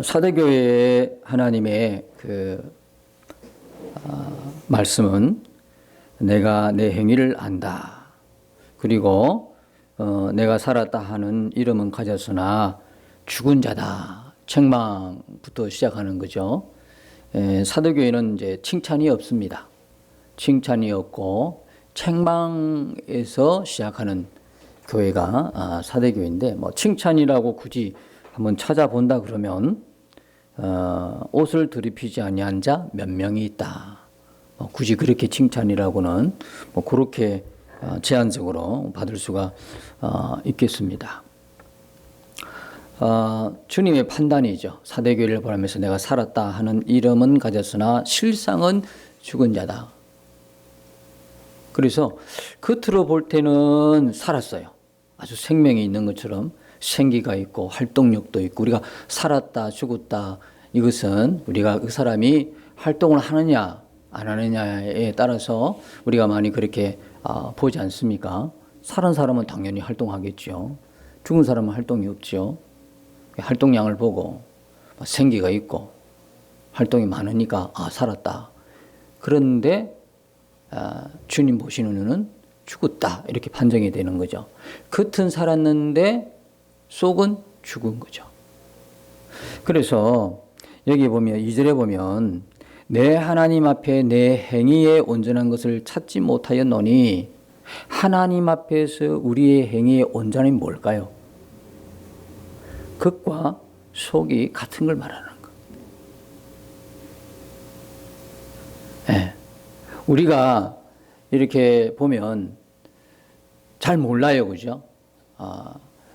사대교회의 하나님의 말씀은 내가 내 행위를 안다. 그리고 내가 살았다 하는 이름은 가졌으나 죽은 자다. 책망부터 시작하는 거죠. 사도교회는 이제 칭찬이 없습니다. 칭찬이 없고 책망에서 시작하는 교회가 사대교회인데, 뭐 칭찬이라고 굳이 한번 찾아본다 그러면 옷을 들이피지 아니한 자 몇 명이 있다. 굳이 그렇게 칭찬이라고는 그렇게 제한적으로 받을 수가 있겠습니다. 주님의 판단이죠. 사대교회를 보면서 내가 살았다 하는 이름은 가졌으나 실상은 죽은 자다. 그래서 겉으로 볼 때는 살았어요. 아주 생명이 있는 것처럼 생기가 있고 활동력도 있고, 우리가 살았다 죽었다, 이것은 우리가 그 사람이 활동을 하느냐 안 하느냐에 따라서 우리가 많이 그렇게 보지 않습니까? 살은 사람은 당연히 활동하겠죠. 죽은 사람은 활동이 없죠. 활동량을 보고 생기가 있고 활동이 많으니까 살았다. 그런데 주님 보시는 눈은 죽었다, 이렇게 판정이 되는 거죠. 겉은 살았는데 속은 죽은 거죠. 그래서 여기 보면 2절에 보면 내 하나님 앞에 내 행위에 온전한 것을 찾지 못하였노니, 하나님 앞에서 우리의 행위의 온전함이 뭘까요? 겉과 속이 같은 걸 말하는 거. 네. 우리가 이렇게 보면 잘 몰라요, 그죠?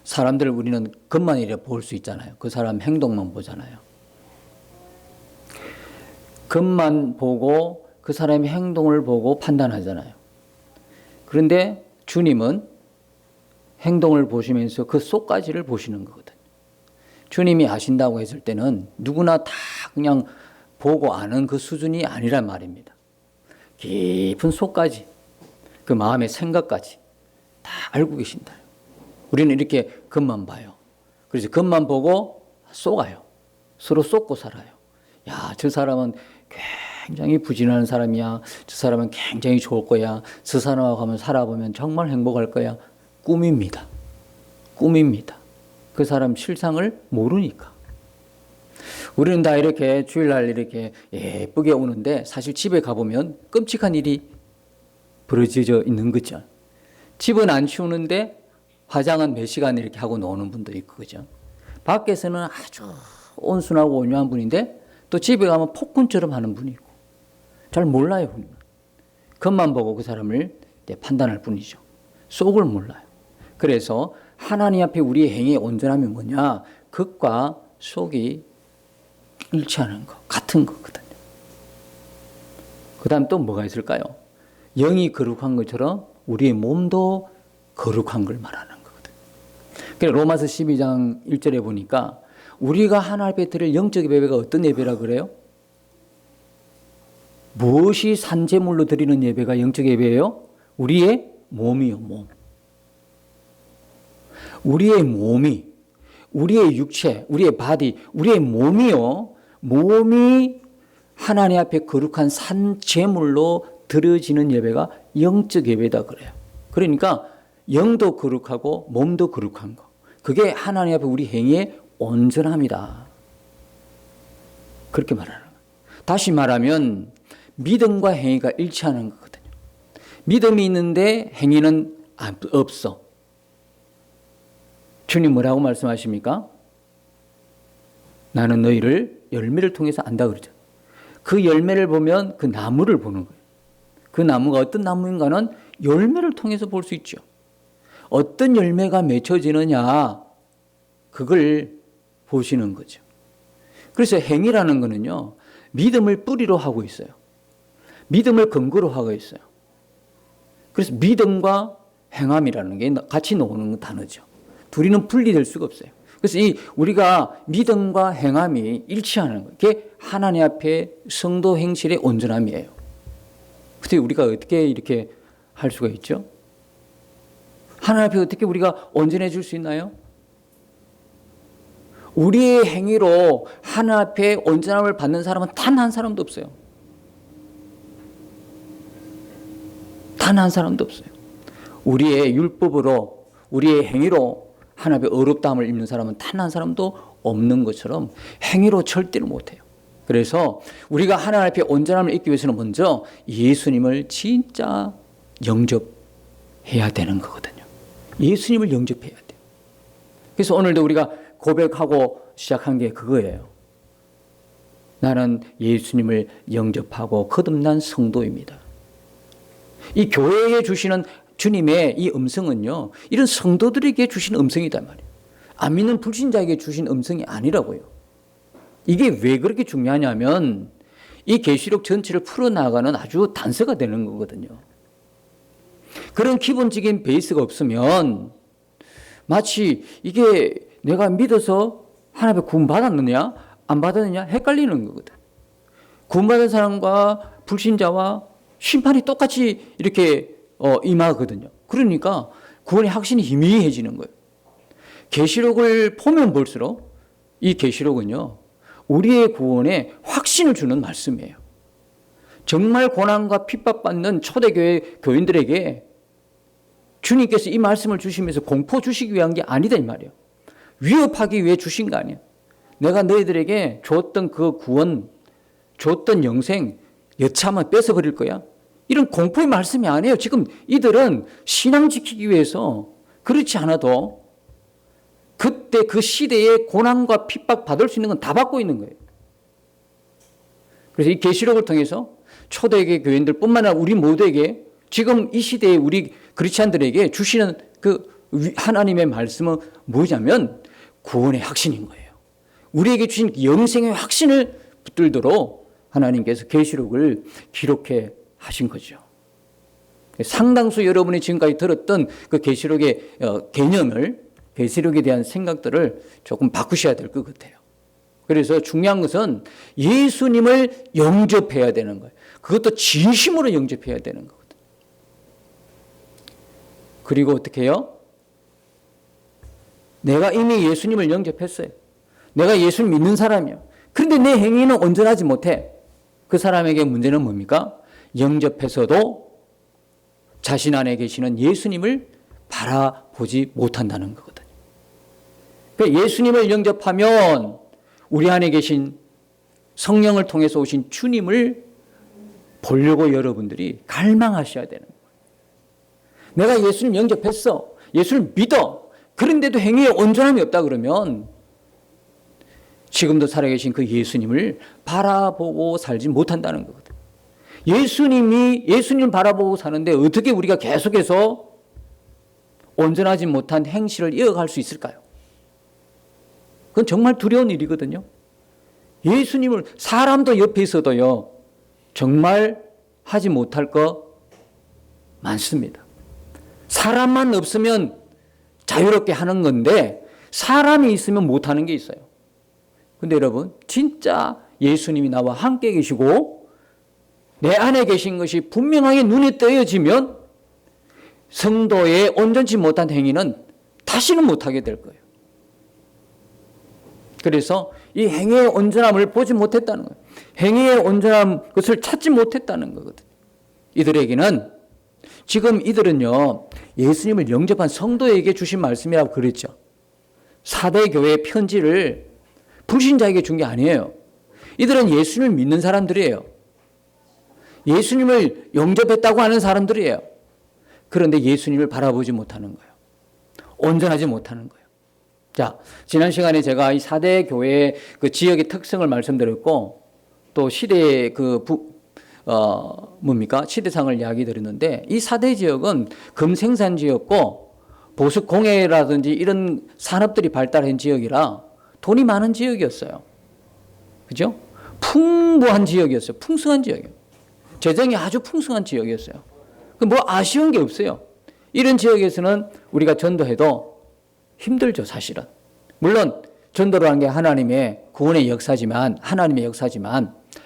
사람들을 우리는 겉만 이렇게 볼 수 있잖아요. 그 사람 행동만 보잖아요. 겉만 보고 그 사람의 행동을 보고 판단하잖아요. 그런데 주님은 행동을 보시면서 그 속까지를 보시는 거거든요. 주님이 아신다고 했을 때는 누구나 다 그냥 보고 아는 그 수준이 아니란 말입니다. 깊은 속까지, 그 마음의 생각까지 다 알고 계신다. 우리는 이렇게 겉만 봐요. 그래서 겉만 보고 쏘가요. 서로 쏟고 살아요. 야, 저 사람은 굉장히 부진한 사람이야. 저 사람은 굉장히 좋을 거야. 저 사람하고 한번 살아보면 정말 행복할 거야. 꿈입니다. 꿈입니다. 그 사람 실상을 모르니까. 우리는 다 이렇게 주일날 이렇게 예쁘게 오는데 사실 집에 가보면 끔찍한 일이 벌어져 있는 거죠. 집은 안 치우는데 화장은 몇 시간 이렇게 하고 노는 분도 있고, 그죠? 밖에서는 아주 온순하고 온유한 분인데 또 집에 가면 폭군처럼 하는 분이 있고, 잘 몰라요. 겉만 보고 그 사람을 판단할 뿐이죠. 속을 몰라요. 그래서 하나님 앞에 우리의 행위의 온전함이 뭐냐? 겉과 속이 일치하는 거, 같은 거거든요. 그 다음 또 뭐가 있을까요? 영이 거룩한 것처럼 우리의 몸도 거룩한 걸 말하는 거거든요. 그래서 로마서 12장 1절에 보니까 우리가 하나님 앞에 드릴 영적 예배가 어떤 예배라 그래요? 무엇이 산제물로 드리는 예배가 영적 예배예요? 우리의 몸이요, 몸. 우리의 몸이, 우리의 육체, 우리의 바디, 우리의 몸이요, 몸이 하나님 앞에 거룩한 산제물로 드려지는 예배가 영적 예배다 그래요. 그러니까 영도 거룩하고 몸도 거룩한 거, 그게 하나님 앞에 우리 행위의 온전함이다, 그렇게 말하는 거예요. 다시 말하면 믿음과 행위가 일치하는 거거든요. 믿음이 있는데 행위는 없어. 주님 뭐라고 말씀하십니까? 나는 너희를 열매를 통해서 안다 그러죠. 그 열매를 보면 그 나무를 보는 거예요. 그 나무가 어떤 나무인가는 열매를 통해서 볼 수 있죠. 어떤 열매가 맺혀지느냐, 그걸 보시는 거죠. 그래서 행위라는 거는요, 믿음을 뿌리로 하고 있어요. 믿음을 근거로 하고 있어요. 그래서 믿음과 행함이라는 게 같이 나오는 단어죠. 둘이는 분리될 수가 없어요. 그래서 우리가 믿음과 행함이 일치하는 거예요. 그게 하나님 앞에 성도 행실의 온전함이에요. 근데 우리가 어떻게 이렇게 할 수가 있죠? 하나님 앞에 어떻게 우리가 온전해질 수 있나요? 우리의 행위로 하나님 앞에 온전함을 받는 사람은 단 한 사람도 없어요. 단 한 사람도 없어요. 우리의 율법으로, 우리의 행위로 하나님 앞에 어렵다함을 입는 사람은 단 한 사람도 없는 것처럼 행위로 절대로 못해요. 그래서 우리가 하나님 앞에 온전함을 입기 위해서는 먼저 예수님을 진짜 영접해야 되는 거거든요. 예수님을 영접해야 돼요. 그래서 오늘도 우리가 고백하고 시작한 게 그거예요. 나는 예수님을 영접하고 거듭난 성도입니다. 이 교회에 주시는 주님의 이 음성은요, 이런 성도들에게 주신 음성이단 말이에요. 안 믿는 불신자에게 주신 음성이 아니라고요. 이게 왜 그렇게 중요하냐면 이 계시록 전체를 풀어나가는 아주 단서가 되는 거거든요. 그런 기본적인 베이스가 없으면 마치 이게 내가 믿어서 하나님의 구원 받았느냐 안 받았느냐 헷갈리는 거거든. 구원받은 사람과 불신자와 심판이 똑같이 이렇게 임하거든요. 그러니까 구원의 확신이 희미해지는 거예요. 계시록을 보면 볼수록 이 계시록은요, 우리의 구원에 확신을 주는 말씀이에요. 정말 고난과 핍박받는 초대교회 교인들에게 주님께서 이 말씀을 주시면서 공포 주시기 위한 게 아니다 이 말이에요. 위협하기 위해 주신 거 아니에요. 내가 너희들에게 줬던 그 구원, 줬던 영생 여차하면 뺏어버릴 거야. 이런 공포의 말씀이 아니에요. 지금 이들은 신앙 지키기 위해서 그렇지 않아도 그때 그 시대에 고난과 핍박 받을 수 있는 건 다 받고 있는 거예요. 그래서 이 계시록을 통해서 초대교회 교인들뿐만 아니라 우리 모두에게 지금 이 시대에 우리 그리스도인들에게 주시는 그 하나님의 말씀은 뭐냐면 구원의 확신인 거예요. 우리에게 주신 영생의 확신을 붙들도록 하나님께서 계시록을 기록해 하신 거죠. 상당수 여러분이 지금까지 들었던 그 계시록의 개념을, 계시록에 대한 생각들을 조금 바꾸셔야 될 것 같아요. 그래서 중요한 것은 예수님을 영접해야 되는 거예요. 그것도 진심으로 영접해야 되는 거거든요. 그리고 어떻게 해요? 내가 이미 예수님을 영접했어요. 내가 예수를 믿는 사람이야. 그런데 내 행위는 온전하지 못해. 그 사람에게 문제는 뭡니까? 영접해서도 자신 안에 계시는 예수님을 바라보지 못한다는 거거든요. 그러니까 예수님을 영접하면 우리 안에 계신 성령을 통해서 오신 주님을 보려고 여러분들이 갈망하셔야 되는 거예요. 내가 예수님 영접했어. 예수를 믿어. 그런데도 행위에 온전함이 없다 그러면 지금도 살아계신 그 예수님을 바라보고 살지 못한다는 거거든요. 예수님을 바라보고 사는데 어떻게 우리가 계속해서 온전하지 못한 행실을 이어갈 수 있을까요? 그건 정말 두려운 일이거든요. 예수님을, 사람도 옆에 있어도요, 정말 하지 못할 거 많습니다. 사람만 없으면 자유롭게 하는 건데 사람이 있으면 못하는 게 있어요. 근데 여러분, 진짜 예수님이 나와 함께 계시고 내 안에 계신 것이 분명하게 눈에 띄어지면 성도의 온전치 못한 행위는 다시는 못하게 될 거예요. 그래서 이 행위의 온전함을 보지 못했다는 거예요. 행위의 온전함, 그것을 찾지 못했다는 거거든요. 이들에게는, 지금 이들은요, 예수님을 영접한 성도에게 주신 말씀이라고 그랬죠. 사대 교회 편지를 불신자에게 준 게 아니에요. 이들은 예수님을 믿는 사람들이에요. 예수님을 영접했다고 하는 사람들이에요. 그런데 예수님을 바라보지 못하는 거예요. 온전하지 못하는 거예요. 자, 지난 시간에 제가 이 사대 교회의 그 지역의 특성을 말씀드렸고, 또 시대의 시대상을 이야기 드렸는데, 이 사대 지역은 금생산 지역고, 보석 공예라든지 이런 산업들이 발달한 지역이라 돈이 많은 지역이었어요. 그죠? 풍부한 지역이었어요. 풍성한 지역이에요. 재정이 아주 풍성한 지역이었어요. 뭐 아쉬운 게 없어요. 이런 지역에서는 우리가 전도해도 힘들죠, 사실은. 물론 전도를 하는 게 하나님의 구원의 역사지만,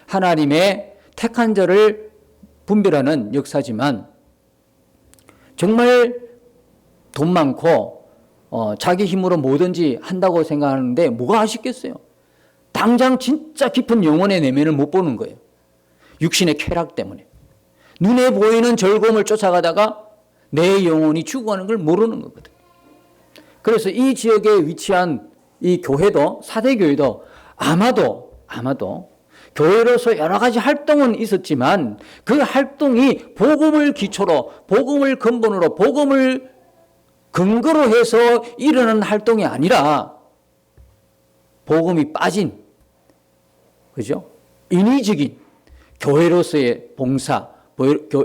하나님의 택한 자를 분별하는 역사지만, 정말 돈 많고 자기 힘으로 뭐든지 한다고 생각하는데 뭐가 아쉽겠어요? 당장 진짜 깊은 영혼의 내면을 못 보는 거예요. 육신의 쾌락 때문에. 눈에 보이는 즐거움을 쫓아가다가 내 영혼이 죽어가는 걸 모르는 거거든요. 그래서 이 지역에 위치한 이 교회도, 사대교회도 아마도 교회로서 여러 가지 활동은 있었지만 그 활동이 복음을 기초로, 복음을 근본으로, 복음을 근거로 해서 일어나는 활동이 아니라 복음이 빠진, 그죠? 인위적인 교회로서의 봉사,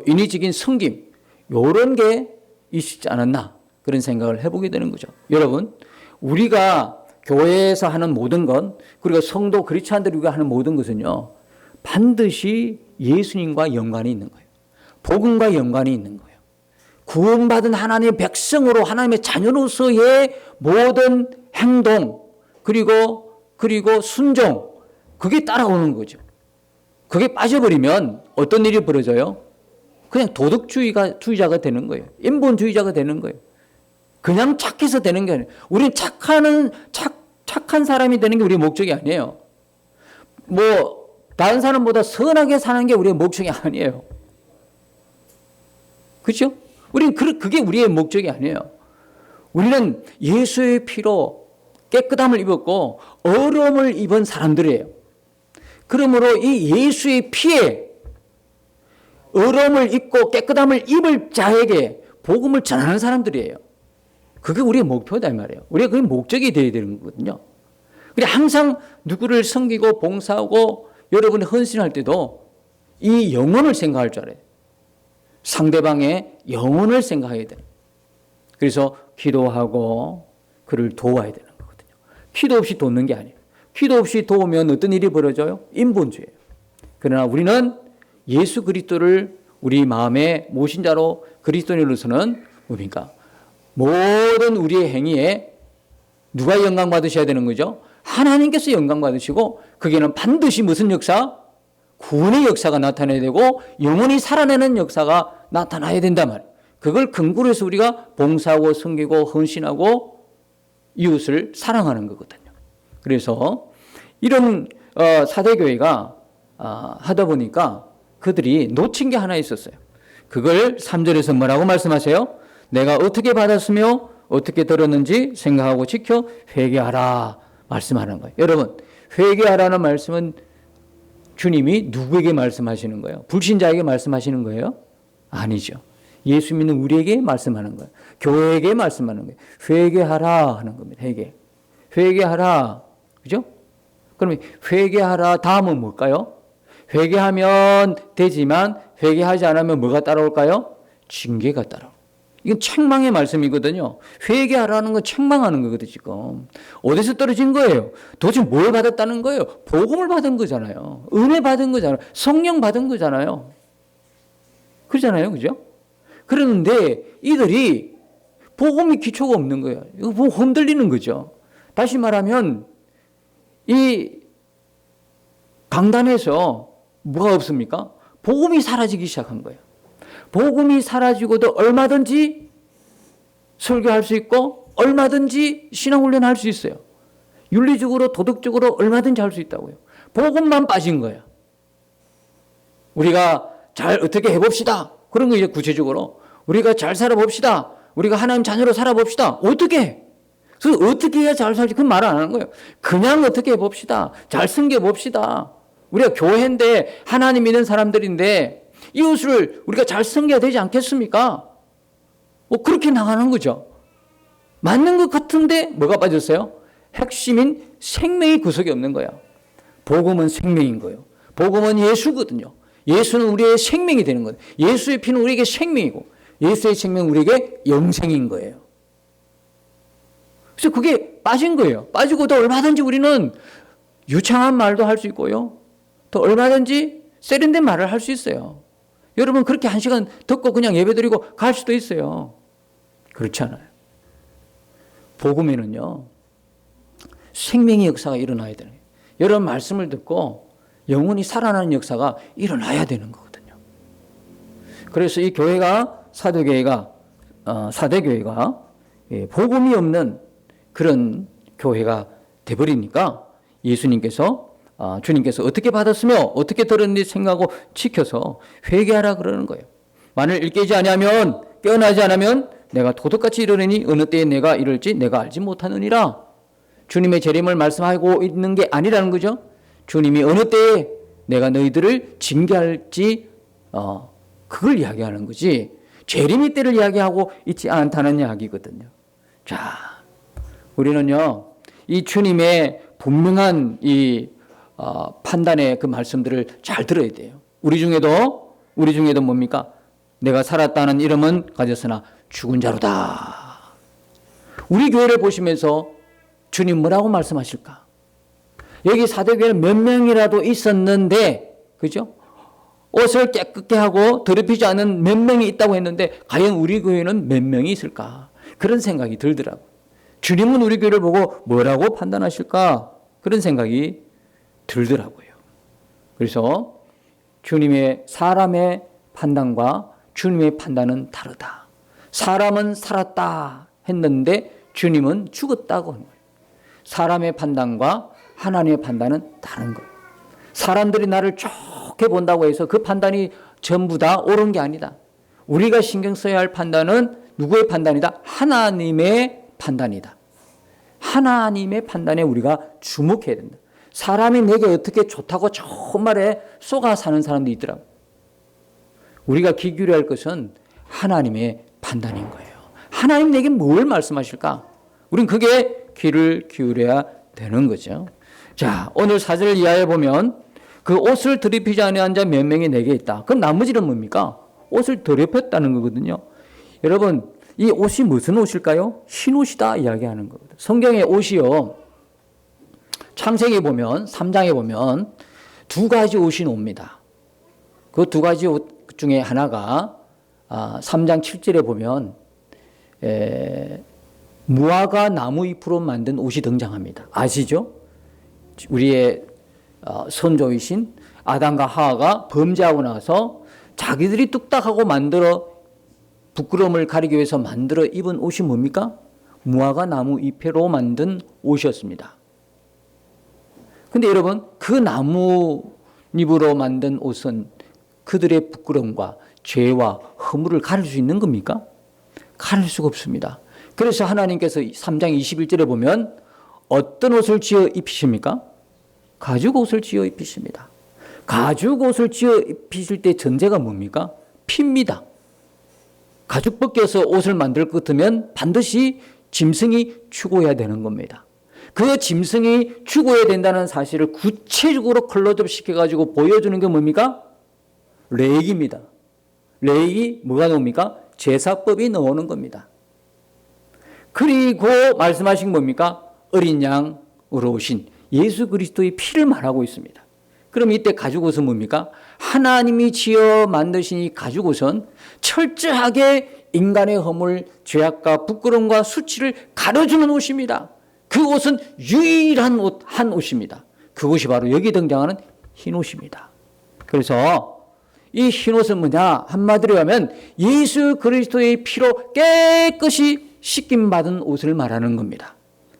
인위적인 섬김, 이런 게 있지 않았나, 그런 생각을 해보게 되는 거죠. 여러분, 우리가 교회에서 하는 모든 것, 그리고 성도 그리스도인들이 하는 모든 것은요, 반드시 예수님과 연관이 있는 거예요. 복음과 연관이 있는 거예요. 구원받은 하나님의 백성으로, 하나님의 자녀로서의 모든 행동, 그리고 순종, 그게 따라오는 거죠. 그게 빠져버리면 어떤 일이 벌어져요? 그냥 도덕주의자가 되는 거예요. 인본주의자가 되는 거예요. 그냥 착해서 되는 게 아니에요. 우리는 착한 사람이 되는 게 우리의 목적이 아니에요. 다른 사람보다 선하게 사는 게 우리의 목적이 아니에요. 그렇죠? 우리는 그게 우리의 목적이 아니에요. 우리는 예수의 피로 깨끗함을 입었고 어려움을 입은 사람들이에요. 그러므로 이 예수의 피에 어려움을 입고 깨끗함을 입을 자에게 복음을 전하는 사람들이에요. 그게 우리의 목표다 이 말이에요. 우리가 그게 목적이 되어야 되는 거거든요. 그래 항상 누구를 섬기고 봉사하고 여러분이 헌신할 때도 이 영혼을 생각할 줄 알아요. 상대방의 영혼을 생각해야 돼요. 그래서 기도하고 그를 도와야 되는 거거든요. 기도 없이 돕는 게 아니에요. 기도 없이 도우면 어떤 일이 벌어져요? 인본주의예요. 그러나 우리는 예수 그리스도를 우리 마음에 모신 자로 그리스도인으로서는 뭡니까? 모든 우리의 행위에 누가 영광 받으셔야 되는 거죠? 하나님께서 영광 받으시고 거기에는 반드시 무슨 역사? 구원의 역사가 나타나야 되고 영혼이 살아내는 역사가 나타나야 된단 말이에요. 그걸 근거로 해서 우리가 봉사하고 섬기고 헌신하고 이웃을 사랑하는 거거든요. 그래서 이런 사대교회가 하다 보니까 그들이 놓친 게 하나 있었어요. 그걸 3절에서 뭐라고 말씀하세요? 내가 어떻게 받았으며 어떻게 들었는지 생각하고 지켜 회개하라 말씀하는 거예요. 여러분, 회개하라는 말씀은 주님이 누구에게 말씀하시는 거예요? 불신자에게 말씀하시는 거예요? 아니죠. 예수 믿는 우리에게 말씀하는 거예요. 교회에게 말씀하는 거예요. 회개하라 하는 겁니다. 회개하라. 그죠? 그러면 회개하라 다음은 뭘까요? 회개하면 되지만 회개하지 않으면 뭐가 따라올까요? 징계가 따라올. 이건 책망의 말씀이거든요. 회개하라는 건 책망하는 거거든요, 지금. 어디서 떨어진 거예요? 도대체 뭘 받았다는 거예요? 복음을 받은 거잖아요. 은혜 받은 거잖아요. 성령 받은 거잖아요. 그러잖아요, 그죠? 그러는데 이들이 복음이 기초가 없는 거예요. 이거 보고 흔들리는 거죠. 다시 말하면 이 강단에서 뭐가 없습니까? 복음이 사라지기 시작한 거예요. 복음이 사라지고도 얼마든지 설교할 수 있고 얼마든지 신앙훈련을 할 수 있어요. 윤리적으로 도덕적으로 얼마든지 할 수 있다고요. 복음만 빠진 거예요. 우리가 잘 어떻게 해봅시다. 그런 거 이제 구체적으로 우리가 잘 살아봅시다. 우리가 하나님 자녀로 살아봅시다. 어떻게? 그래서 어떻게 해야 잘 살지? 그 말을 안 하는 거예요. 그냥 어떻게 해봅시다. 잘 섬겨봅시다. 우리가 교회인데 하나님 믿는 사람들인데 이웃을 우리가 잘 섬겨야 되지 않겠습니까? 그렇게 나가는 거죠. 맞는 것 같은데 뭐가 빠졌어요? 핵심인 생명의 구석이 없는 거야. 복음은 생명인 거예요. 복음은 예수거든요. 예수는 우리의 생명이 되는 거예요. 예수의 피는 우리에게 생명이고 예수의 생명은 우리에게 영생인 거예요. 그래서 그게 빠진 거예요. 빠지고 더 얼마든지 우리는 유창한 말도 할 수 있고요. 더 얼마든지 세련된 말을 할 수 있어요. 여러분 그렇게 1시간 듣고 그냥 예배드리고 갈 수도 있어요. 그렇지 않아요. 복음에는요. 생명의 역사가 일어나야 되는 거예요. 여러분 말씀을 듣고 영혼이 살아나는 역사가 일어나야 되는 거거든요. 그래서 이 교회가 사대교회가 복음이 없는 그런 교회가 돼버리니까 예수님께서 주님께서 어떻게 받았으며 어떻게 들었는지 생각하고 지켜서 회개하라 그러는 거예요. 만일 일깨지 아니하면 깨어나지 않으면 내가 도둑같이 이르느니 어느 때에 내가 이럴지 내가 알지 못하느니라. 주님의 재림을 말씀하고 있는 게 아니라는 거죠. 주님이 어느 때에 내가 너희들을 징계할지 그걸 이야기하는 거지 재림의 때를 이야기하고 있지 않다는 이야기거든요. 자, 우리는요 이 주님의 분명한 이 판단의 그 말씀들을 잘 들어야 돼요. 우리 중에도 뭡니까? 내가 살았다는 이름은 가졌으나 죽은 자로다. 우리 교회를 보시면서 주님 뭐라고 말씀하실까? 여기 사도교회는 몇 명이라도 있었는데, 그죠? 옷을 깨끗게 하고 더럽히지 않은 몇 명이 있다고 했는데 과연 우리 교회는 몇 명이 있을까? 그런 생각이 들더라고요. 주님은 우리 교회를 보고 뭐라고 판단하실까? 그런 생각이 들더라고요. 그래서 주님의 사람의 판단과 주님의 판단은 다르다. 사람은 살았다 했는데 주님은 죽었다고 하는 거예요. 사람의 판단과 하나님의 판단은 다른 거예요. 사람들이 나를 좋게 본다고 해서 그 판단이 전부 다 옳은 게 아니다. 우리가 신경 써야 할 판단은 누구의 판단이다? 하나님의 판단이다. 하나님의 판단에 우리가 주목해야 된다. 사람이 내게 어떻게 좋다고 좋은 말에 쏘가 사는 사람도 있더라고요. 우리가 귀 기울여야 할 것은 하나님의 판단인 거예요. 하나님 내게 뭘 말씀하실까? 우린 그게 귀를 기울여야 되는 거죠. 자, 오늘 4절을 이하에 보면 그 옷을 더럽히지 아니한 자 몇 명이 내게 있다. 그럼 나머지는 뭡니까? 옷을 더럽혔다는 거거든요. 여러분, 이 옷이 무슨 옷일까요? 흰 옷이다 이야기하는 거거든요. 성경의 옷이요. 창세기 보면 3장에 보면 두 가지 옷이 옵니다. 그 두 가지 옷 중에 하나가 3장 7절에 보면 무화과 나무 잎으로 만든 옷이 등장합니다. 아시죠? 우리의 선조이신 아담과 하와가 범죄하고 나서 자기들이 뚝딱하고 만들어 부끄러움을 가리기 위해서 만들어 입은 옷이 뭡니까? 무화과 나무 잎으로 만든 옷이었습니다. 근데 여러분, 그 나무잎으로 만든 옷은 그들의 부끄러움과 죄와 허물을 가릴 수 있는 겁니까? 가릴 수가 없습니다. 그래서 하나님께서 3장 21절에 보면 어떤 옷을 지어 입히십니까? 가죽 옷을 지어 입히십니다. 가죽 옷을 지어 입히실 때 전제가 뭡니까? 피입니다. 가죽 벗겨서 옷을 만들 것 같으면 반드시 짐승이 죽어야 되는 겁니다. 그 짐승이 죽어야 된다는 사실을 구체적으로 클로즈업 시켜가지고 보여주는 게 뭡니까? 레이기입니다. 레이기 뭐가 나옵니까? 제사법이 나오는 겁니다. 그리고 말씀하신 뭡니까? 어린 양으로 오신 예수 그리스도의 피를 말하고 있습니다. 그럼 이때 가죽옷은 뭡니까? 하나님이 지어 만드신 이 가죽옷은 철저하게 인간의 허물, 죄악과 부끄러움과 수치를 가려주는 옷입니다. 그 옷은 유일한 옷, 한 옷입니다. 그것이 바로 여기 등장하는 흰 옷입니다. 그래서 이 흰 옷은 뭐냐? 한마디로 하면 예수 그리스도의 피로 깨끗이 씻김받은 옷을 말하는 겁니다.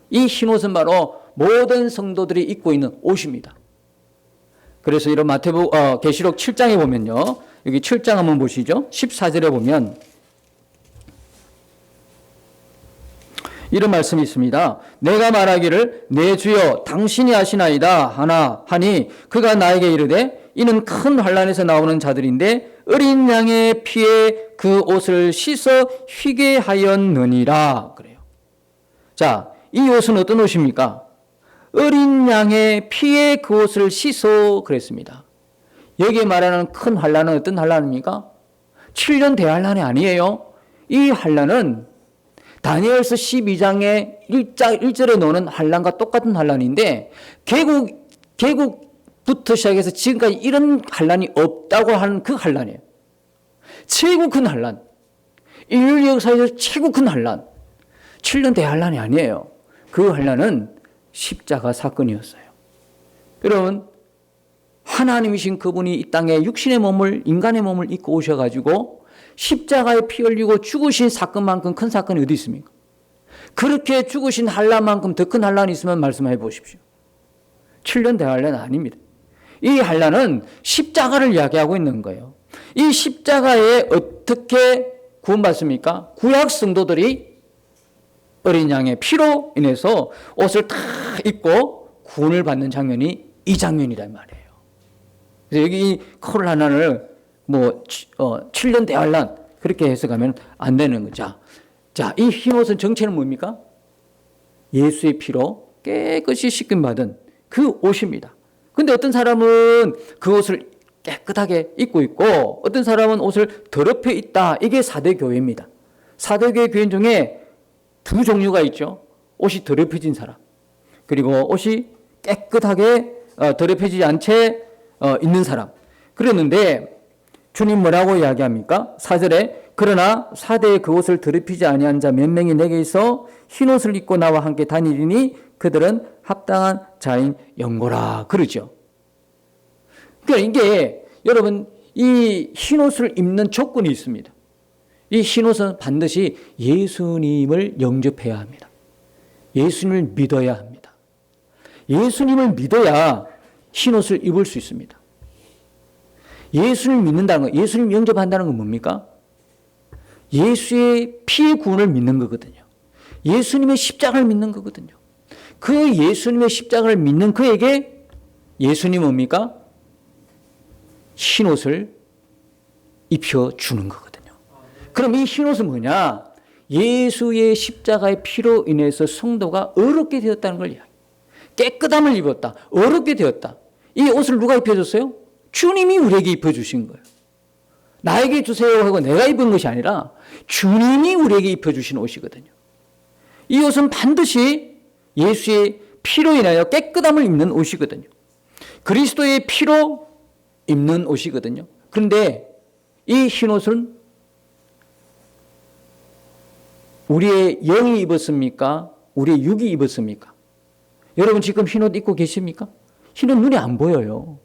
이 흰 옷은 바로 모든 성도들이 입고 있는 옷입니다. 그래서 이런 계시록 7장에 보면요. 여기 7장 한번 보시죠. 14절에 보면 이런 말씀이 있습니다. 내가 말하기를 내 주여 당신이 아시나이다 하니 그가 나에게 이르되 이는 큰 환난에서 나오는 자들인데 어린 양의 피에 그 옷을 씻어 휘게 하였느니라 그래요. 자, 이 옷은 어떤 옷입니까? 어린 양의 피에 그 옷을 씻어 그랬습니다. 여기에 말하는 큰 환난은 어떤 환난입니까? 7년 대환난이 아니에요. 이 환난은 다니엘서 12장의 1절에 나오는 환난과 똑같은 환난인데 개국부터 시작해서 지금까지 이런 환난이 없다고 하는 그 환난이에요. 최고 큰 환난. 인류 역사에서 최고 큰 환난. 7년 대환난이 아니에요. 그 환난은 십자가 사건이었어요. 여러분, 하나님이신 그분이 이 땅에 육신의 몸을, 인간의 몸을 입고 오셔가지고 십자가에 피 흘리고 죽으신 사건만큼 큰 사건이 어디 있습니까? 그렇게 죽으신 한란만큼 더 큰 한란이 있으면 말씀해 보십시오. 7년 대환란 아닙니다. 이 한란은 십자가를 이야기하고 있는 거예요. 이 십자가에 어떻게 구원받습니까? 구약 성도들이 어린 양의 피로 인해서 옷을 다 입고 구원을 받는 장면이 이 장면이란 말이에요. 그래서 여기 콜 하나를 7년 대환란 그렇게 해석하면 안 되는 거죠. 자, 이 흰옷은 정체는 뭡니까? 예수의 피로 깨끗이 씻김받은 그 옷입니다. 근데 어떤 사람은 그 옷을 깨끗하게 입고 있고 어떤 사람은 옷을 더럽혀 있다. 이게 사대교회입니다. 사대교회 교인 중에 두 종류가 있죠. 옷이 더럽혀진 사람, 그리고 옷이 깨끗하게 더럽혀지지 않은 채 있는 사람. 그랬는데 주님 뭐라고 이야기합니까? 4절에 그러나 사대에 그 옷을 더럽히지 아니한 자 몇 명이 내게 있어 흰옷을 입고 나와 함께 다니리니 그들은 합당한 자인 영고라 그러죠. 그러니까 이게 여러분 이 흰옷을 입는 조건이 있습니다. 이 흰옷은 반드시 예수님을 영접해야 합니다. 예수님을 믿어야 합니다. 예수님을 믿어야 흰옷을 입을 수 있습니다. 예수님을 믿는다는 거, 예수님 영접한다는 건 뭡니까? 예수의 피의 구원을 믿는 거거든요. 예수님의 십자가를 믿는 거거든요. 그 예수님의 십자가를 믿는 그에게 예수님 뭡니까? 흰옷을 입혀주는 거거든요. 그럼 이 흰옷은 뭐냐? 예수의 십자가의 피로 인해서 성도가 어렵게 되었다는 걸 이야기해요. 깨끗함을 입었다. 어렵게 되었다. 이 옷을 누가 입혀줬어요? 주님이 우리에게 입혀주신 거예요. 나에게 주세요 하고 내가 입은 것이 아니라 주님이 우리에게 입혀주신 옷이거든요. 이 옷은 반드시 예수의 피로 인하여 깨끗함을 입는 옷이거든요. 그리스도의 피로 입는 옷이거든요. 그런데 이 흰옷은 우리의 영이 입었습니까? 우리의 육이 입었습니까? 여러분 지금 흰옷 입고 계십니까? 흰옷 눈에 안 보여요.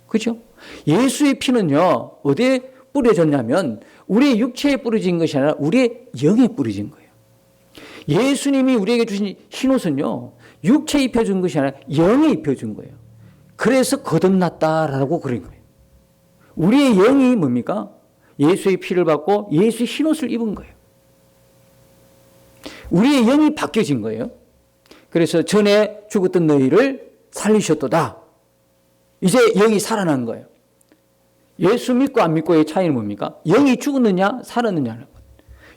그렇죠? 예수의 피는요 어디에 뿌려졌냐면 우리의 육체에 뿌려진 것이 아니라 우리의 영에 뿌려진 거예요. 예수님이 우리에게 주신 흰옷은요 육체에 입혀준 것이 아니라 영에 입혀준 거예요. 그래서 거듭났다라고 그런 거예요. 우리의 영이 뭡니까? 예수의 피를 받고 예수의 흰옷을 입은 거예요. 우리의 영이 바뀌어진 거예요. 그래서 전에 죽었던 너희를 살리셨도다. 이제 영이 살아난 거예요. 예수 믿고 안 믿고의 차이는 뭡니까? 영이 죽었느냐 살았느냐는 것.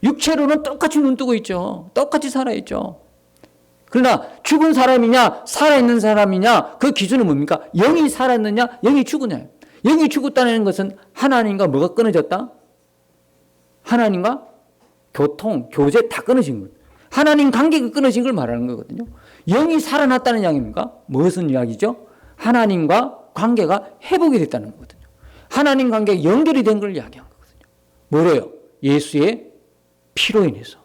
육체로는 똑같이 눈 뜨고 있죠. 똑같이 살아있죠. 그러나 죽은 사람이냐 살아있는 사람이냐 그 기준은 뭡니까? 영이 살았느냐 영이 죽었냐. 영이 죽었다는 것은 하나님과 뭐가 끊어졌다? 하나님과 교통, 교제 다 끊어진 것. 하나님 관계가 끊어진 걸 말하는 거거든요. 영이 살아났다는 이야기입니까? 무슨 이야기죠? 하나님과 관계가 회복이 됐다는 거거든요. 하나님 관계가 연결이 된 걸 이야기한 거거든요. 뭐래요? 예수의 피로 인해서.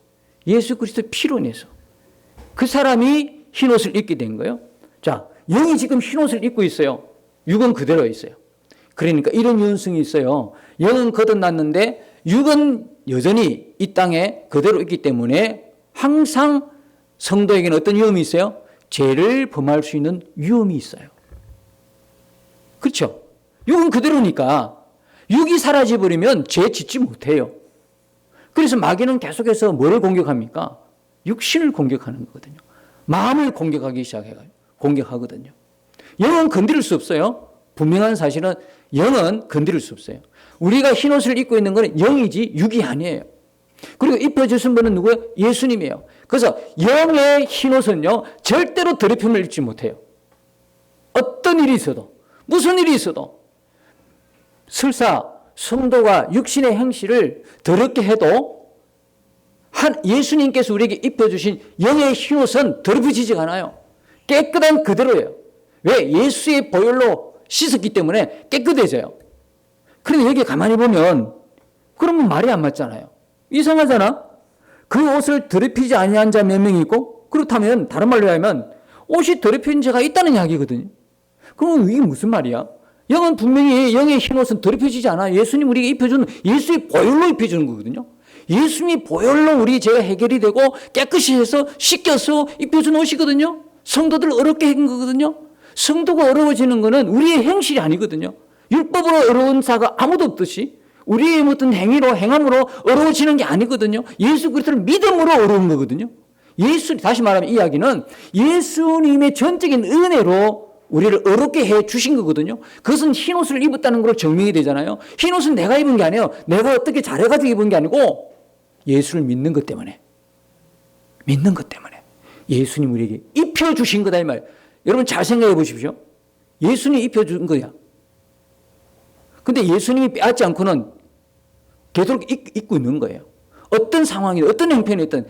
예수 그리스도의 피로 인해서. 그 사람이 흰옷을 입게 된 거예요. 자, 영이 지금 흰옷을 입고 있어요. 육은 그대로 있어요. 그러니까 이런 유연성이 있어요. 영은 거듭났는데 육은 여전히 이 땅에 그대로 있기 때문에 항상 성도에게는 어떤 위험이 있어요? 죄를 범할 수 있는 위험이 있어요. 그렇죠? 육은 그대로니까 육이 사라져버리면 죄 짓지 못해요. 그래서 마귀는 계속해서 뭐를 공격합니까? 육신을 공격하는 거거든요. 마음을 공격하기 시작해가지고 공격하거든요. 영은 건드릴 수 없어요. 분명한 사실은 영은 건드릴 수 없어요. 우리가 흰옷을 입고 있는 것은 영이지 육이 아니에요. 그리고 입혀주신 분은 누구예요? 예수님이에요. 그래서 영의 흰옷은요 절대로 더럽힘을 입지 못해요. 어떤 일이 있어도 무슨 일이 있어도 설사 성도가 육신의 행실을 더럽게 해도 예수님께서 우리에게 입혀주신 영의 흰옷은 더럽혀지지가 않아요. 깨끗한 그대로예요. 왜? 예수의 보혈로 씻었기 때문에 깨끗해져요. 그런데 여기 가만히 보면 그러면 말이 안 맞잖아요. 이상하잖아. 그 옷을 더럽히지 아니한 자 몇 명이 있고 그렇다면 다른 말로 하면 옷이 더럽힌 자가 있다는 이야기거든요. 그럼 이게 무슨 말이야? 영은 분명히 영의 흰옷은 더럽혀지지 않아. 예수님 우리에게 입혀주는 예수의 보혈로 입혀주는 거거든요. 예수님이 보혈로 우리 죄가 해결이 되고 깨끗이 해서 씻겨서 입혀준 옷이거든요. 성도들 어렵게 한 거거든요. 성도가 어려워지는 것은 우리의 행실이 아니거든요. 율법으로 어려운 자가 아무도 없듯이 우리의 어떤 행위로 행함으로 어려워지는 게 아니거든요. 예수 그리스도를 믿음으로 어려운 거거든요. 다시 말하면 이 이야기는 예수님의 전적인 은혜로 우리를 어렵게 해 주신 거거든요. 그것은 흰옷을 입었다는 걸로 증명이 되잖아요. 흰옷은 내가 입은 게 아니에요. 내가 어떻게 잘해가지고 입은 게 아니고 예수를 믿는 것 때문에 예수님 우리에게 입혀주신 거다 이 말. 여러분 잘 생각해 보십시오. 예수님이 입혀준 거야. 근데 예수님이 빼앗지 않고는 계속 입고 있는 거예요. 어떤 상황이든 어떤 형편이든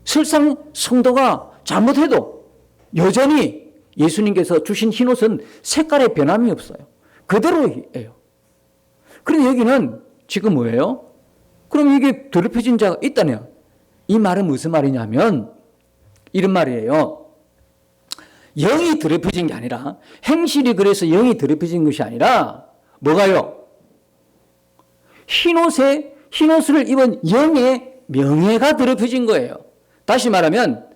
설상 성도가 잘못해도 여전히 예수님께서 주신 흰옷은 색깔의 변함이 없어요. 그대로예요. 그런데 여기는 지금 뭐예요? 그럼 이게 더럽혀진 자가 있다냐? 이 말은 무슨 말이냐면 이런 말이에요. 영이 더럽혀진 게 아니라 행실이 그래서 영이 더럽혀진 것이 아니라 뭐가요? 흰옷을 입은 영의 명예가 더럽혀진 거예요. 다시 말하면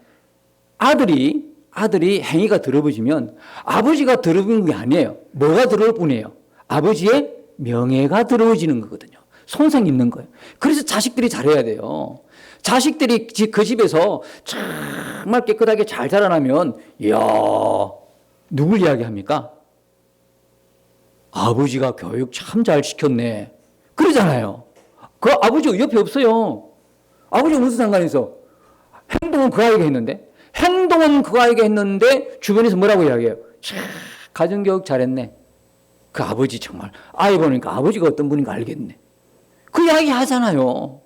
아들이 행위가 더러워지면 아버지가 더러운 게 아니에요. 뭐가 더러울 뿐이에요? 아버지의 명예가 더러워지는 거거든요. 손상 입는 거예요. 그래서 자식들이 잘해야 돼요. 자식들이 그 집에서 정말 깨끗하게 잘 자라나면 이야 누굴 이야기합니까? 아버지가 교육 참 잘 시켰네. 그러잖아요. 그 아버지가 옆에 없어요. 아버지가 무슨 상관이 있어? 행동은 그 아이가 했는데 주변에서 뭐라고 이야기해요? 가정교육 잘했네. 그 아버지 정말 아이 보니까 아버지가 어떤 분인가 알겠네. 그 이야기 하잖아요.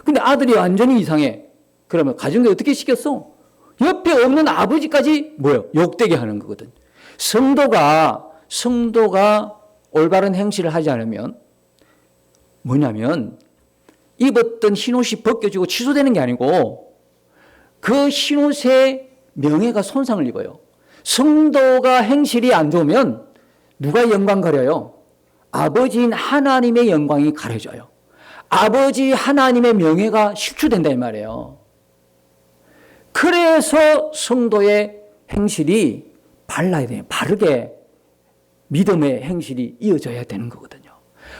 근데 아들이 완전히 이상해. 그러면 가정교육 어떻게 시켰어? 옆에 없는 아버지까지 뭐예요? 욕되게 하는 거거든. 성도가 올바른 행실을 하지 않으면 뭐냐면 입었던 흰옷이 벗겨지고 취소되는 게 아니고 그 흰옷의 명예가 손상을 입어요. 성도가 행실이 안 좋으면 누가 영광 가려요? 아버지인 하나님의 영광이 가려져요. 아버지 하나님의 명예가 실추된다 이 말이에요. 그래서 성도의 행실이 발라야 돼요. 바르게 믿음의 행실이 이어져야 되는 거거든요.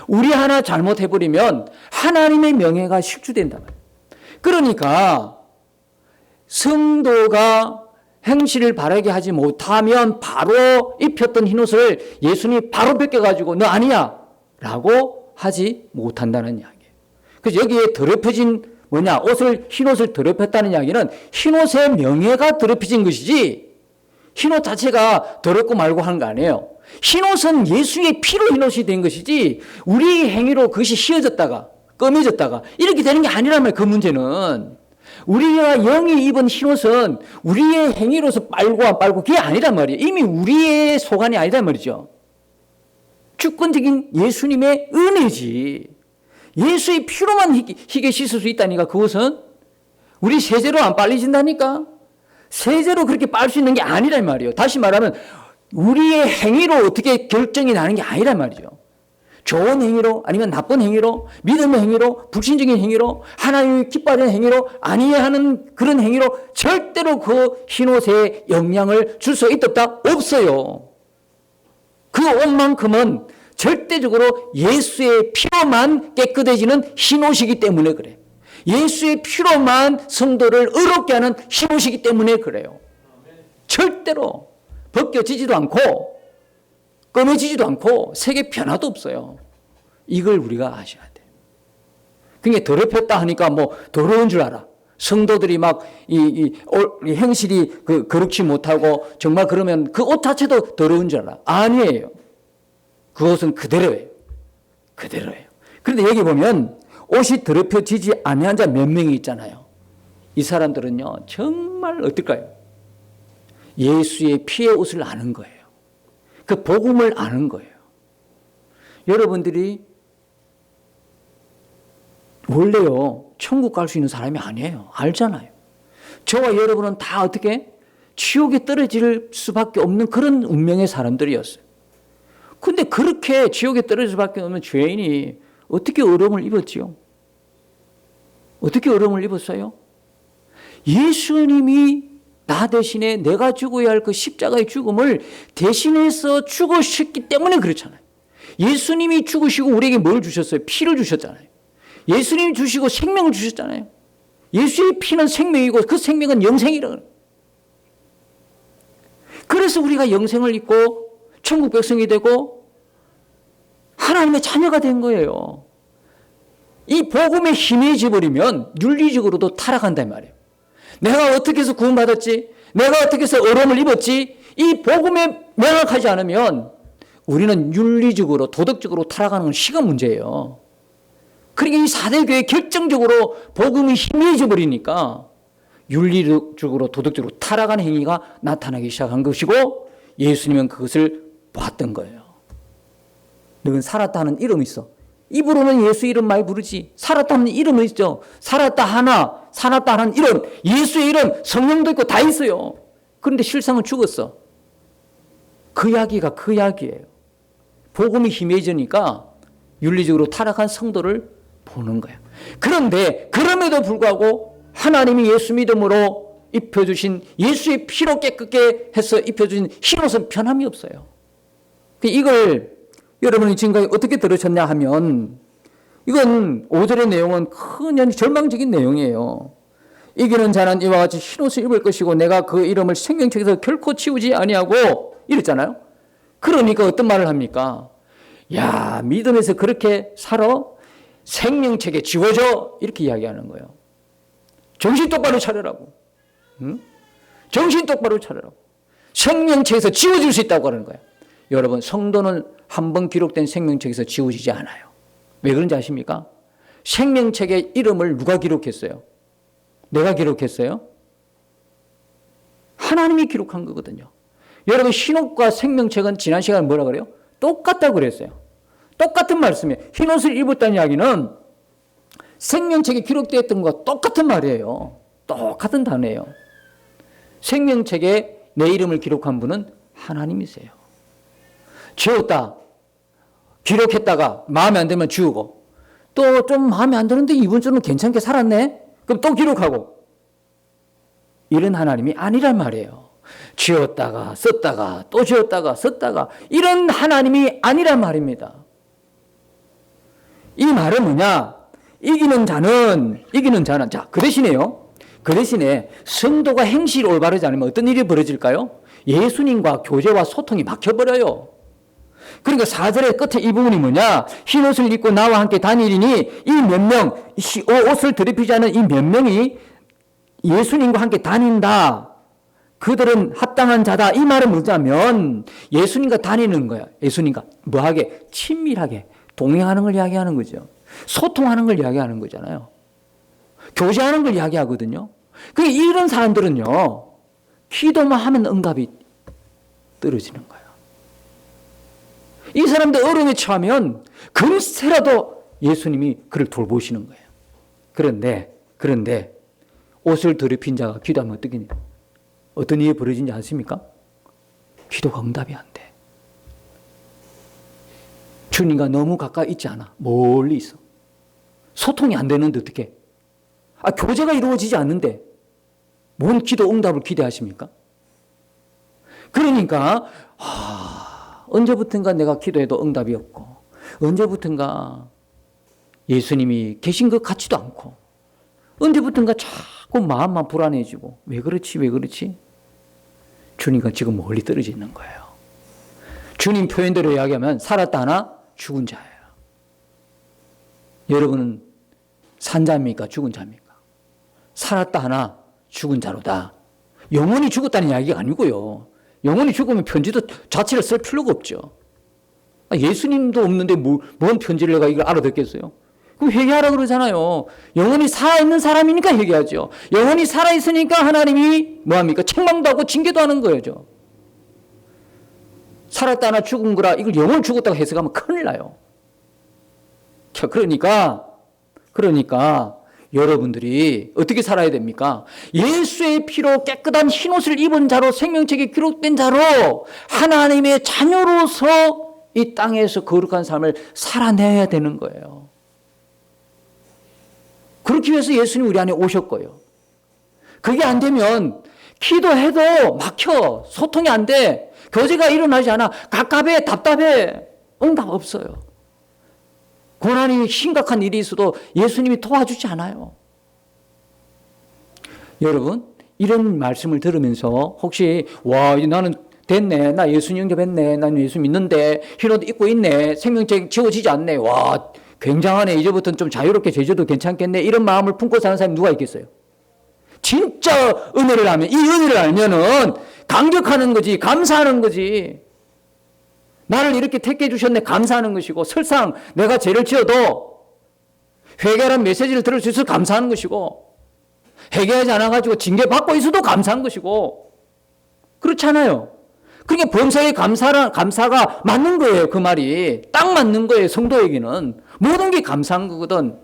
우리 하나 잘못해버리면 하나님의 명예가 실추된다 말이에요. 그러니까 성도가 행실을 바르게 하지 못하면 바로 입혔던 흰옷을 예수님이 바로 벗겨가지고 너 아니야 라고 하지 못한다는 이야기예요. 그래서 여기에 더럽혀진 흰옷을 더럽혔다는 이야기는 흰옷의 명예가 더럽혀진 것이지 흰옷 자체가 더럽고 말고 하는 거 아니에요. 흰옷은 예수의 피로 흰옷이 된 것이지 우리 행위로 그것이 휘어졌다가 검해졌다가 이렇게 되는 게 아니란 말이에요. 그 문제는 우리가 영이 입은 흰옷은 우리의 행위로서 빨고 안 빨고 그게 아니란 말이에요. 이미 우리의 소관이 아니란 말이죠. 주권적인 예수님의 은혜지. 예수의 피로만 희게 씻을 수 있다니까. 그것은 우리 세제로 안 빨리진다니까. 세제로 그렇게 빨 수 있는 게 아니란 말이에요. 다시 말하면 우리의 행위로 어떻게 결정이 나는 게 아니란 말이죠. 좋은 행위로 아니면 나쁜 행위로 믿음의 행위로 불신적인 행위로 하나님이 기뻐하는 행위로 아니해야 하는 그런 행위로 절대로 그 흰옷에 영향을 줄 수 있다 없어요. 그 옷만큼은 절대적으로 예수의 피로만 깨끗해지는 흰옷이기 때문에 그래. 예수의 피로만 성도를 의롭게 하는 흰옷이기 때문에 그래요. 절대로 벗겨지지도 않고 꺼내지지도 않고 색의 변화도 없어요. 이걸 우리가 아셔야 돼요. 그게 더럽혔다 하니까 뭐 더러운 줄 알아. 성도들이 막 행실이 거룩지 못하고 정말 그러면 그 옷 자체도 더러운 줄 알아. 아니에요. 그것은 그대로예요. 그대로예요. 그런데 여기 보면 옷이 더럽혀지지 아니한 자 몇 명이 있잖아요. 이 사람들은요 정말 어떨까요? 예수의 피의 옷을 아는 거예요. 그 복음을 아는 거예요. 여러분들이 원래요 천국 갈 수 있는 사람이 아니에요. 알잖아요. 저와 여러분은 다 어떻게 지옥에 떨어질 수밖에 없는 그런 운명의 사람들이었어요. 근데 그렇게 지옥에 떨어질 수밖에 없는 죄인이 어떻게 어려움을 입었지요? 어떻게 어려움을 입었어요? 예수님이 나 대신에 내가 죽어야 할 그 십자가의 죽음을 대신해서 죽으셨기 때문에 그렇잖아요. 예수님이 죽으시고 우리에게 뭘 주셨어요? 피를 주셨잖아요. 예수님이 주시고 생명을 주셨잖아요. 예수의 피는 생명이고 그 생명은 영생이라고. 그래서 우리가 영생을 입고 천국 백성이 되고 하나님의 자녀가 된 거예요. 이 복음에 힘해져 버리면 윤리적으로도 타락한단 말이에요. 내가 어떻게 해서 구원받았지? 내가 어떻게 해서 어려움을 입었지? 이 복음에 명확하지 않으면 우리는 윤리적으로 도덕적으로 타락하는 건 시간 문제예요. 그러니까 이 4대 교회 결정적으로 복음이 희미해져 버리니까 윤리적으로 도덕적으로 타락하는 행위가 나타나기 시작한 것이고 예수님은 그것을 봤던 거예요. 너는 살았다는 이름이 있어. 입으로는 예수 이름 많이 부르지. 살았다는 이름은 있죠. 살았다 하나, 살았다 하는 이름, 예수의 이름, 성령도 있고 다 있어요. 그런데 실상은 죽었어. 그 이야기가 그 이야기예요. 복음이 희미해지니까 윤리적으로 타락한 성도를 보는 거예요. 그런데 그럼에도 불구하고 하나님이 예수 믿음으로 입혀주신 예수의 피로 깨끗게 해서 입혀주신 흰옷은 변함이 없어요. 이걸 여러분이 지금까지 어떻게 들으셨냐 하면 이건 5절의 내용은 큰 절망적인 내용이에요. 이기는 자는 이와 같이 흰옷을 입을 것이고 내가 그 이름을 생명책에서 결코 치우지 아니하고 이랬잖아요. 그러니까 어떤 말을 합니까? 야, 믿음에서 그렇게 살아? 생명책에 지워져? 이렇게 이야기하는 거예요. 정신 똑바로 차려라고. 응? 정신 똑바로 차려라고. 생명책에서 지워질 수 있다고 하는 거예요. 여러분, 성도는 한 번 기록된 생명책에서 지워지지 않아요. 왜 그런지 아십니까? 생명책의 이름을 누가 기록했어요? 내가 기록했어요? 하나님이 기록한 거거든요. 여러분, 흰옷과 생명책은 지난 시간에 뭐라 그래요? 똑같다고 그랬어요. 똑같은 말씀이에요. 흰옷을 입었다는 이야기는 생명책에 기록되었던 것과 똑같은 말이에요. 똑같은 단어예요. 생명책에 내 이름을 기록한 분은 하나님이세요. 지웠다. 기록했다가 마음에 안 들면 지우고 또 좀 마음에 안 드는데 이번 주는 괜찮게 살았네? 그럼 또 기록하고 이런 하나님이 아니란 말이에요. 지웠다가 썼다가 또 지웠다가 썼다가 이런 하나님이 아니란 말입니다. 이 말은 뭐냐? 이기는 자는 자, 그 대신에 성도가 행실이 올바르지 않으면 어떤 일이 벌어질까요? 예수님과 교제와 소통이 막혀버려요. 그러니까 4절의 끝에 이 부분이 뭐냐? 흰옷을 입고 나와 함께 다니리니 이 몇 명, 옷을 더럽히지 않은 이 몇 명이 예수님과 함께 다닌다. 그들은 합당한 자다. 이 말은 뭐냐면 예수님과 다니는 거야. 예수님과 뭐하게? 친밀하게 동행하는 걸 이야기하는 거죠. 소통하는 걸 이야기하는 거잖아요. 교제하는 걸 이야기하거든요. 이런 사람들은요, 기도만 하면 응답이 떨어지는 거예요. 이 사람들 어려움에 처하면 금세라도 예수님이 그를 돌보시는 거예요. 그런데 옷을 더럽힌 자가 기도하면 어떤 일이 벌어지는지 아십니까? 기도가 응답이 안 돼. 주님과 너무 가까이 있지 않아. 멀리 있어. 소통이 안 되는데 어떻게? 교제가 이루어지지 않는데 뭔 기도 응답을 기대하십니까? 그러니까 언제부턴가 내가 기도해도 응답이 없고 언제부턴가 예수님이 계신 것 같지도 않고 언제부턴가 자꾸 마음만 불안해지고 왜 그렇지? 주님과 지금 멀리 떨어져 있는 거예요. 주님 표현대로 이야기하면 살았다 하나 죽은 자예요. 여러분은 산 자입니까? 죽은 자입니까? 살았다 하나 죽은 자로다. 영원히 죽었다는 이야기가 아니고요. 영원히 죽으면 편지도 자체를 쓸 필요가 없죠. 예수님도 없는데 뭔 편지를 내가 이걸 알아듣겠어요? 그럼 회개하라고 그러잖아요. 영원히 살아있는 사람이니까 회개하죠. 영원히 살아있으니까 하나님이 뭐합니까? 책망도 하고 징계도 하는 거죠. 살았다 하나 죽은 거라 이걸 영원히 죽었다고 해석하면 큰일 나요. 그러니까 여러분들이 어떻게 살아야 됩니까? 예수의 피로 깨끗한 흰옷을 입은 자로 생명책에 기록된 자로 하나님의 자녀로서 이 땅에서 거룩한 삶을 살아내야 되는 거예요. 그렇기 위해서 예수님 우리 안에 오셨고요. 그게 안 되면 기도해도 막혀. 소통이 안 돼. 교제가 일어나지 않아. 갑갑해. 답답해. 응답 없어요. 고난이 심각한 일이 있어도 예수님이 도와주지 않아요. 여러분, 이런 말씀을 들으면서 혹시 나는 됐네. 나 예수님 영접했네. 나는 예수 믿는데 흰옷 입고 있네. 생명책 지워지지 않네. 굉장하네. 이제부터는 좀 자유롭게 제주도 괜찮겠네. 이런 마음을 품고 사는 사람이 누가 있겠어요? 진짜 은혜를 알면, 이 은혜를 알면은 감격하는 거지, 감사하는 거지. 나를 이렇게 택해 주셨네, 감사하는 것이고, 설상 내가 죄를 지어도 회개라는 메시지를 들을 수 있어서 감사하는 것이고, 회개하지 않아가지고 징계받고 있어도 감사한 것이고, 그렇잖아요. 그러니까 범사에 감사가 맞는 거예요, 그 말이. 딱 맞는 거예요, 성도에게는. 모든 게 감사한 거거든.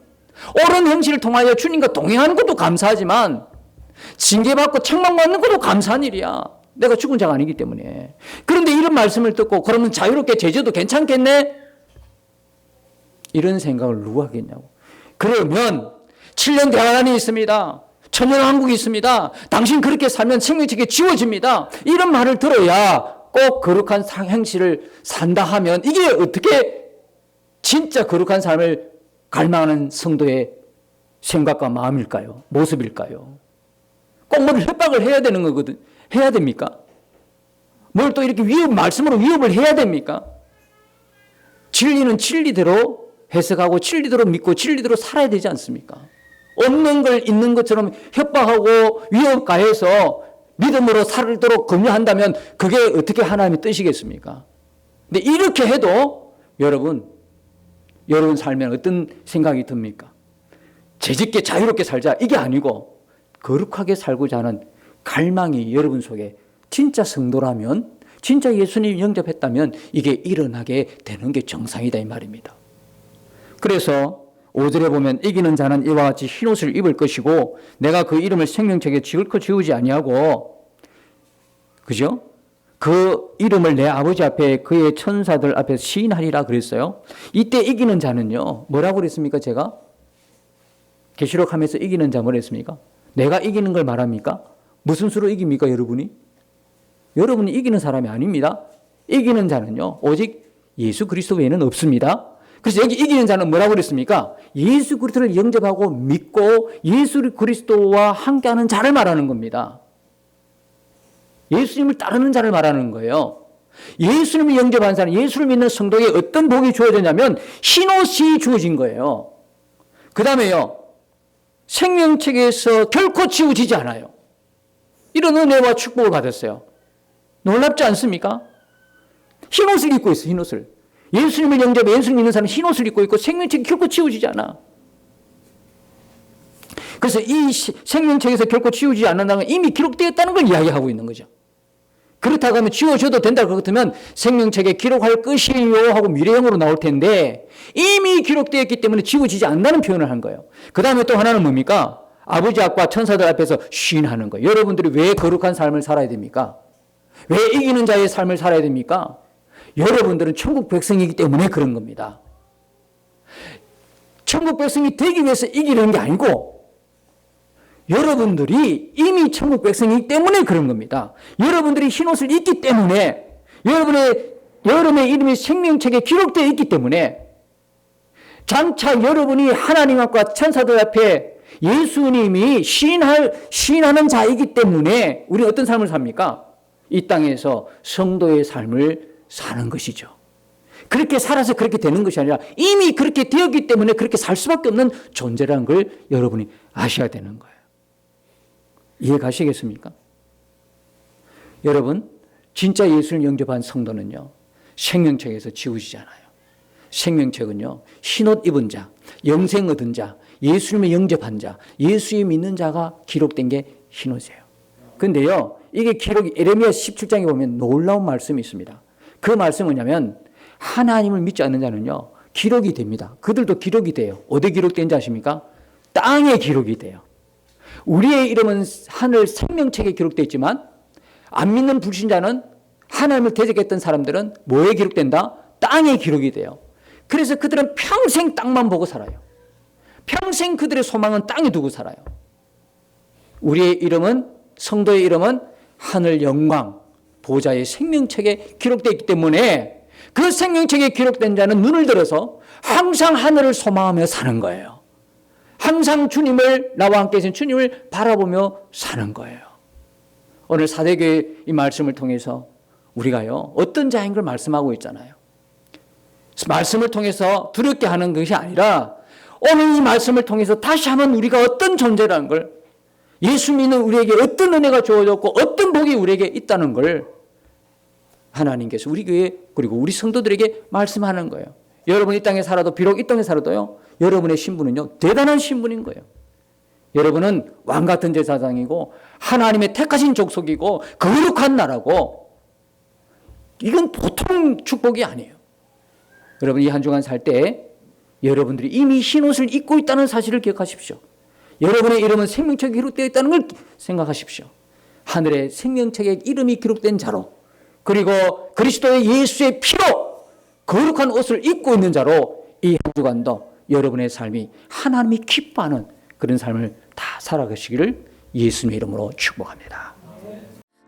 옳은 행실을 통하여 주님과 동행하는 것도 감사하지만, 징계받고 책망받는 것도 감사한 일이야. 내가 죽은 자가 아니기 때문에. 그런데 이런 말씀을 듣고 그러면 자유롭게 제주도 괜찮겠네? 이런 생각을 누가 하겠냐고. 그러면 7년 대환란이 있습니다. 천년왕국이 있습니다. 당신 그렇게 살면 생명책에 지워집니다. 이런 말을 들어야 꼭 거룩한 행실을 산다 하면 이게 어떻게 진짜 거룩한 삶을 갈망하는 성도의 생각과 마음일까요? 모습일까요? 꼭 뭘 협박을 해야 되는 거거든. 해야 됩니까? 뭘 또 이렇게 말씀으로 위협을 해야 됩니까? 진리는 진리대로 해석하고 진리대로 믿고 진리대로 살아야 되지 않습니까? 없는 걸 있는 것처럼 협박하고 위협 가해서 믿음으로 살도록 권유한다면 그게 어떻게 하나님의 뜻이겠습니까? 근데 이렇게 해도 여러분 삶에 어떤 생각이 듭니까? 죄짓게 자유롭게 살자 이게 아니고 거룩하게 살고자 하는 갈망이 여러분 속에 진짜 성도라면, 진짜 예수님 영접했다면 이게 일어나게 되는 게 정상이다 이 말입니다. 그래서 5절에 보면 이기는 자는 이와 같이 흰옷을 입을 것이고 내가 그 이름을 생명책에 지울거 지우지 아니하고, 그죠? 그 이름을 내 아버지 앞에 그의 천사들 앞에 시인하리라 그랬어요. 이때 이기는 자는요, 뭐라고 그랬습니까? 제가 계시록 하면서 이기는 자 뭐라 했습니까? 내가 이기는 걸 말합니까? 무슨 수로 이깁니까, 여러분이? 여러분이 이기는 사람이 아닙니다. 이기는 자는요, 오직 예수 그리스도 외에는 없습니다. 그래서 여기 이기는 자는 뭐라고 그랬습니까? 예수 그리스도를 영접하고 믿고 예수 그리스도와 함께하는 자를 말하는 겁니다. 예수님을 따르는 자를 말하는 거예요. 예수님을 영접한 사람, 예수를 믿는 성도에게 어떤 복이 주어졌냐면 흰옷이 주어진 거예요. 그 다음에요, 생명책에서 결코 지워지지 않아요. 이런 은혜와 축복을 받았어요. 놀랍지 않습니까? 흰옷을 입고 있어요. 흰옷을. 예수님을 영접해 예수를 믿는 사람은 흰옷을 입고 있고 생명책이 결코 지워지지 않아. 그래서 이 생명책에서 결코 지워지지 않는다는 건 이미 기록되었다는 걸 이야기하고 있는 거죠. 그렇다고 하면 지워져도 된다 그렇다면 생명책에 기록할 것이요 하고 미래형으로 나올 텐데 이미 기록되었기 때문에 지워지지 않는다는 표현을 한 거예요. 그 다음에 또 하나는 뭡니까? 아버지 앞과 천사들 앞에서 시인하는 거예요. 여러분들이 왜 거룩한 삶을 살아야 됩니까? 왜 이기는 자의 삶을 살아야 됩니까? 여러분들은 천국 백성이기 때문에 그런 겁니다. 천국 백성이 되기 위해서 이기는 게 아니고 여러분들이 이미 천국 백성이기 때문에 그런 겁니다. 여러분들이 흰옷을 입기 때문에 여러분의 이름이 생명책에 기록되어 있기 때문에 장차 여러분이 하나님 앞과 천사들 앞에 예수님이 시인하는 자이기 때문에 우리는 어떤 삶을 삽니까? 이 땅에서 성도의 삶을 사는 것이죠. 그렇게 살아서 그렇게 되는 것이 아니라 이미 그렇게 되었기 때문에 그렇게 살 수밖에 없는 존재라는 걸 여러분이 아셔야 되는 거예요. 이해 가시겠습니까? 여러분, 진짜 예수를 영접한 성도는요, 생명책에서 지우지지 않아요. 생명책은요, 흰옷 입은 자, 영생 얻은 자, 예수님을 영접한 자, 예수의 믿는 자가 기록된 게 흰옷이에요. 근데요, 이게 기록이 예레미야 17장에 보면 놀라운 말씀이 있습니다. 그 말씀은 뭐냐면 하나님을 믿지 않는 자는요, 기록이 됩니다. 그들도 기록이 돼요. 어디 기록된지 아십니까? 땅에 기록이 돼요. 우리의 이름은 하늘 생명책에 기록되어 있지만 안 믿는 불신자는 하나님을 대적했던 사람들은 뭐에 기록된다? 땅에 기록이 돼요. 그래서 그들은 평생 땅만 보고 살아요. 평생 그들의 소망은 땅에 두고 살아요. 우리의 이름은, 성도의 이름은 하늘 영광 보좌의 생명책에 기록되어 있기 때문에 그 생명책에 기록된 자는 눈을 들어서 항상 하늘을 소망하며 사는 거예요. 항상 주님을, 나와 함께 계신 주님을 바라보며 사는 거예요. 오늘 사대교회 이 말씀을 통해서 우리가요, 어떤 자인 걸 말씀하고 있잖아요. 말씀을 통해서 두렵게 하는 것이 아니라 오늘 이 말씀을 통해서 다시 한번 우리가 어떤 존재라는 걸, 예수 믿는 우리에게 어떤 은혜가 주어졌고 어떤 복이 우리에게 있다는 걸 하나님께서 우리 교회 그리고 우리 성도들에게 말씀하는 거예요. 여러분 이 땅에 살아도, 비록 이 땅에 살아도요, 여러분의 신분은요 대단한 신분인 거예요. 여러분은 왕같은 제사장이고 하나님의 택하신 족속이고 거룩한 나라고, 이건 보통 축복이 아니에요. 여러분 이 한 주간 살 때 여러분들이 이미 흰옷을 입고 있다는 사실을 기억하십시오. 여러분의 이름은 생명책에 기록되어 있다는 걸 생각하십시오. 하늘의 생명책에 이름이 기록된 자로, 그리고 그리스도의 예수의 피로 거룩한 옷을 입고 있는 자로 이 한 주간도 여러분의 삶이 하나님이 기뻐하는 그런 삶을 다 살아가시기를 예수님의 이름으로 축복합니다.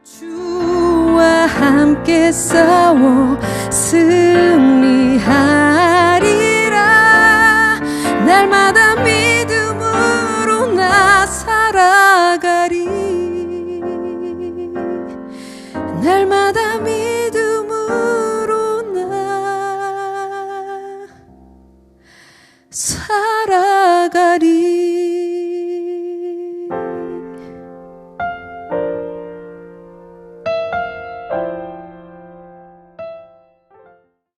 주와 함께 싸워 승